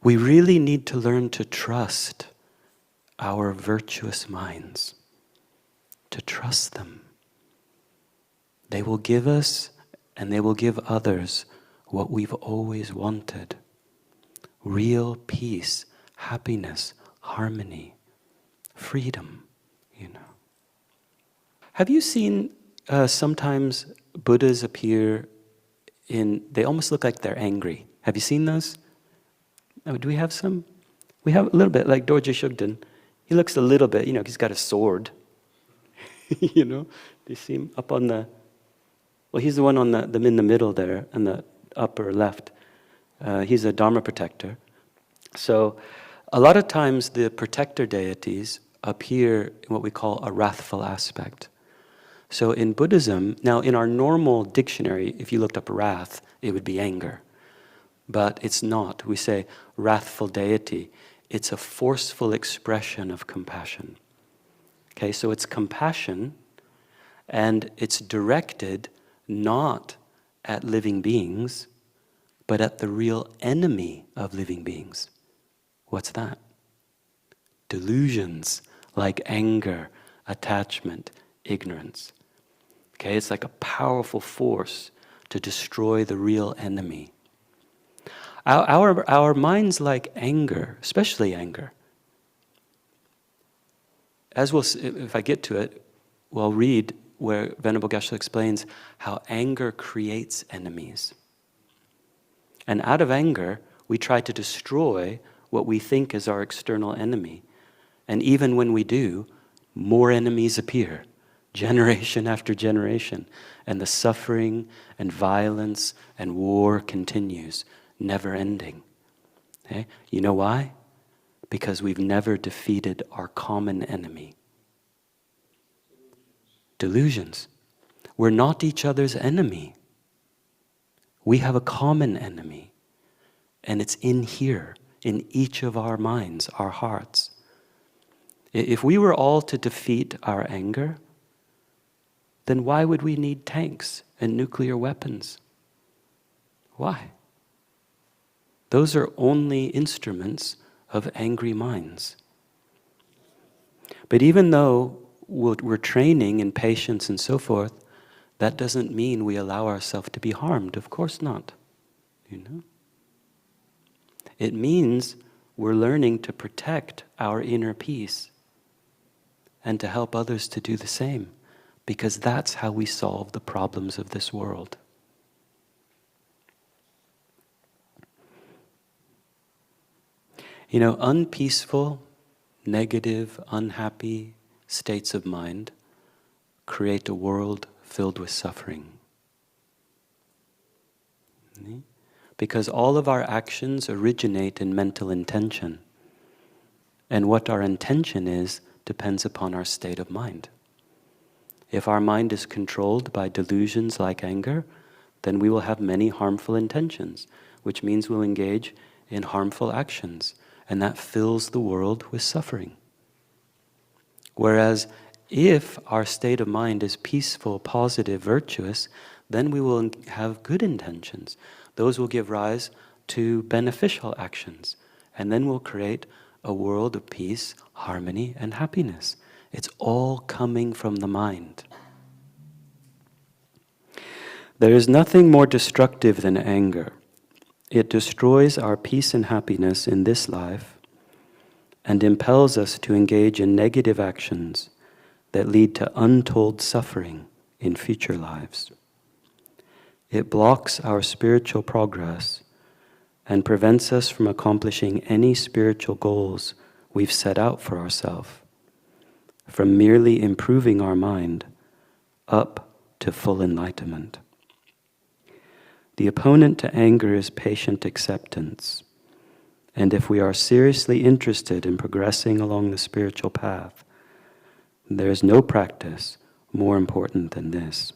We really need to learn to trust our virtuous minds, to trust them. They will give us and they will give others what we've always wanted. Real peace, happiness, harmony, freedom, Have you seen sometimes Buddhas appear they almost look like they're angry. Have you seen those? Oh, do we have some? We have a little bit, like Dorje Shugden. He looks a little bit, he's got a sword. Do you see him up on the... Well, he's the one on the in the middle there, in the upper left. He's a Dharma protector. So a lot of times the protector deities appear in what we call a wrathful aspect. So in Buddhism, now in our normal dictionary, if you looked up wrath, it would be anger. But it's not. We say wrathful deity. It's a forceful expression of compassion. Okay, so it's compassion, and it's directed not at living beings, but at the real enemy of living beings. What's that? Delusions like anger, attachment, ignorance. Okay, it's like a powerful force to destroy the real enemy. Our minds like anger, especially anger. As we'll, if I get to it, we'll read where Venerable Geshe explains how anger creates enemies. And out of anger, we try to destroy what we think is our external enemy. And even when we do, more enemies appear, generation after generation. And the suffering and violence and war continues, never ending. Okay? You know why? Because we've never defeated our common enemy. Delusions. We're not each other's enemy. We have a common enemy. And it's in here, in each of our minds, our hearts. If we were all to defeat our anger, then why would we need tanks and nuclear weapons? Why? Those are only instruments of angry minds. But even though we're training in patience and so forth, that doesn't mean we allow ourselves to be harmed. Of course not. It means we're learning to protect our inner peace and to help others to do the same, because that's how we solve the problems of this world. Unpeaceful, negative, unhappy states of mind create a world filled with suffering. Because all of our actions originate in mental intention. And what our intention is depends upon our state of mind. If our mind is controlled by delusions like anger, then we will have many harmful intentions, which means we'll engage in harmful actions, and that fills the world with suffering. Whereas if our state of mind is peaceful, positive, virtuous, then we will have good intentions. Those will give rise to beneficial actions, and then we'll create a world of peace, harmony, and happiness. It's all coming from the mind. There is nothing more destructive than anger. It destroys our peace and happiness in this life and impels us to engage in negative actions that lead to untold suffering in future lives. It blocks our spiritual progress and prevents us from accomplishing any spiritual goals we've set out for ourselves, from merely improving our mind up to full enlightenment. The opponent to anger is patient acceptance, and if we are seriously interested in progressing along the spiritual path, there is no practice more important than this.